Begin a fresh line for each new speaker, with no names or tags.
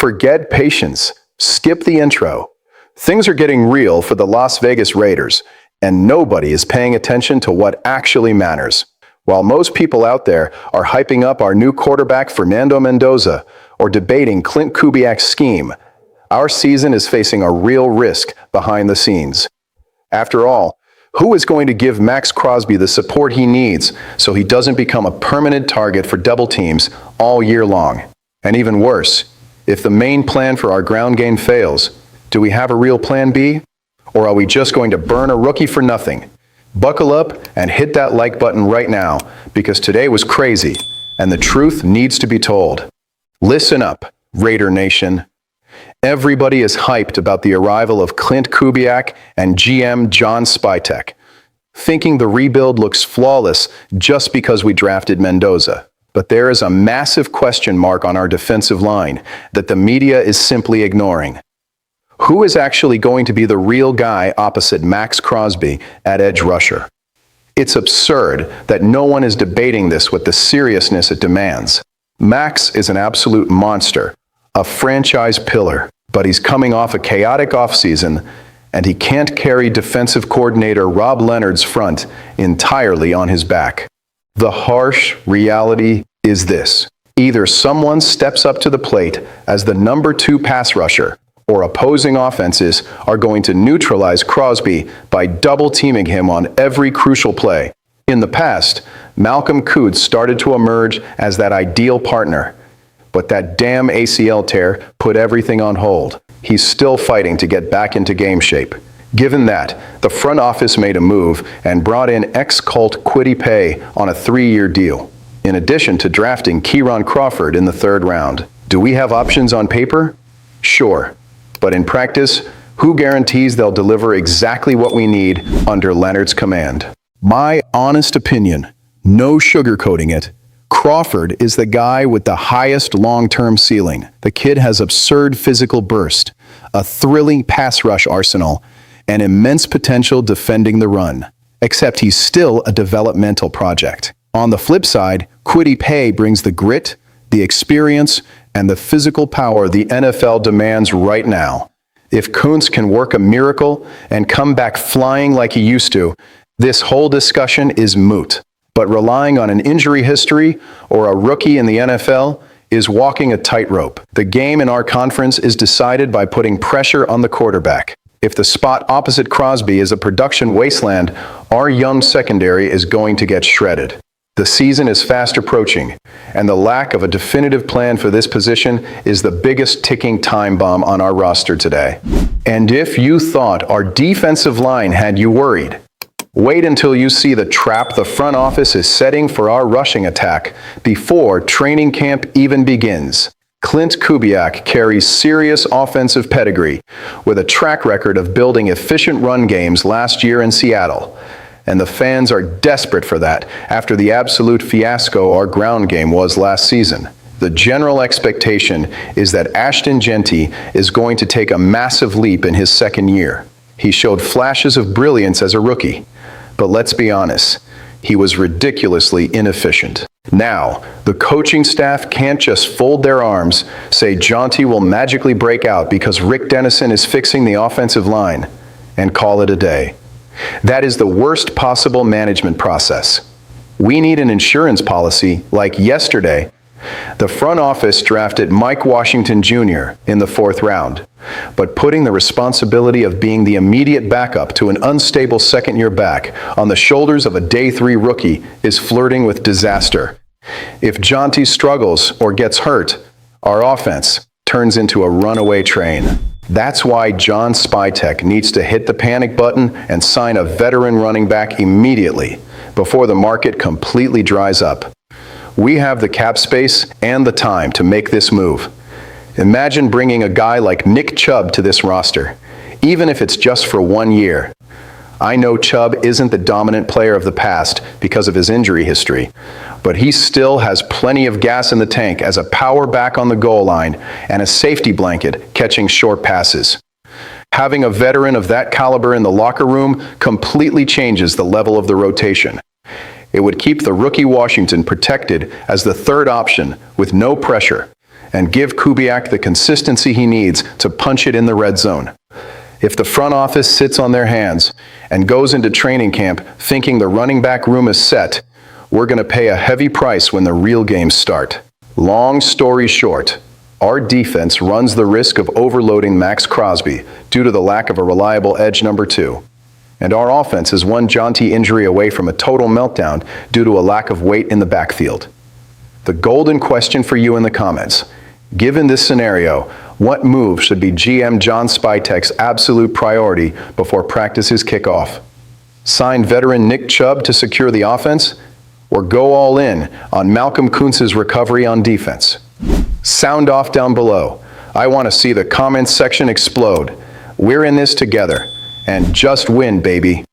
Forget patience. Skip the intro. Things are getting real for the Las Vegas Raiders, and nobody is paying attention to what actually matters. While most people out there are hyping up our new quarterback Fernando Mendoza or debating Klint Kubiak's scheme, our season is facing a real risk behind the scenes. After all, who is going to give Maxx Crosby the support he needs so he doesn't become a permanent target for double teams all year long? And even worse, if the main plan for our ground game fails, do we have a real plan B? Or are we just going to burn a rookie for nothing? Buckle up and hit that like button right now, because today was crazy, and the truth needs to be told. Listen up, Raider Nation. Everybody is hyped about the arrival of Klint Kubiak and GM John Spytek, thinking the rebuild looks flawless just because we drafted Mendoza. But there is a massive question mark on our defensive line that the media is simply ignoring. Who is actually going to be the real guy opposite Maxx Crosby at edge rusher? It's absurd that no one is debating this with the seriousness it demands. Max is an absolute monster, a franchise pillar, but he's coming off a chaotic offseason, and he can't carry defensive coordinator Rob Leonard's front entirely on his back. The harsh reality is this: either someone steps up to the plate as the number 2 pass rusher, or opposing offenses are going to neutralize Crosby by double-teaming him on every crucial play. In the past, Malcolm Koonce started to emerge as that ideal partner, but that damn ACL tear put everything on hold. He's still fighting to get back into game shape. Given that, the front office made a move and brought in ex-Colt Kwity Paye on a 3-year deal, in addition to drafting Keyron Crawford in the 3rd round. Do we have options on paper? Sure. But in practice, who guarantees they'll deliver exactly what we need under Leonard's command? My honest opinion, no sugarcoating it, Crawford is the guy with the highest long-term ceiling. The kid has absurd physical burst, a thrilling pass rush arsenal, and immense potential defending the run. Except he's still a developmental project. On the flip side, Kwity Paye brings the grit, the experience, and the physical power the NFL demands right now. If Koonce can work a miracle and come back flying like he used to, this whole discussion is moot. But relying on an injury history or a rookie in the NFL is walking a tightrope. The game in our conference is decided by putting pressure on the quarterback. If the spot opposite Crosby is a production wasteland, our young secondary is going to get shredded. The season is fast approaching, and the lack of a definitive plan for this position is the biggest ticking time bomb on our roster today. And if you thought our defensive line had you worried, wait until you see the trap the front office is setting for our rushing attack before training camp even begins. Klint Kubiak carries serious offensive pedigree with a track record of building efficient run games last year in Seattle. And the fans are desperate for that after the absolute fiasco our ground game was last season. The general expectation is that Ashton Jeanty is going to take a massive leap in his 2nd year. He showed flashes of brilliance as a rookie, but let's be honest, he was ridiculously inefficient. Now, the coaching staff can't just fold their arms, say Jeanty will magically break out because Rick Dennison is fixing the offensive line, and call it a day. That is the worst possible management process. We need an insurance policy like yesterday. The front office drafted Mike Washington Jr. in the 4th round, but putting the responsibility of being the immediate backup to an unstable 2nd-year back on the shoulders of a day 3 rookie is flirting with disaster. If Jeanty struggles or gets hurt, our offense turns into a runaway train. That's why John Spytek needs to hit the panic button and sign a veteran running back immediately before the market completely dries up. We have the cap space and the time to make this move. Imagine bringing a guy like Nick Chubb to this roster, even if it's just for 1 year. I know Chubb isn't the dominant player of the past because of his injury history, but he still has plenty of gas in the tank as a power back on the goal line and a safety blanket catching short passes. Having a veteran of that caliber in the locker room completely changes the level of the rotation. It would keep the rookie Washington protected as the 3rd option with no pressure, and give Kubiak the consistency he needs to punch it in the red zone. If the front office sits on their hands and goes into training camp thinking the running back room is set, we're going to pay a heavy price when the real games start. Long story short, our defense runs the risk of overloading Maxx Crosby due to the lack of a reliable edge number 2. And our offense is one Jeanty injury away from a total meltdown due to a lack of weight in the backfield. The golden question for you in the comments: given this scenario, what move should be GM John Spytek's absolute priority before practices kick off? Sign veteran Nick Chubb to secure the offense, or go all in on Malcolm Koonce's recovery on defense? Sound off down below. I want to see the comments section explode. We're in this together, and just win, baby.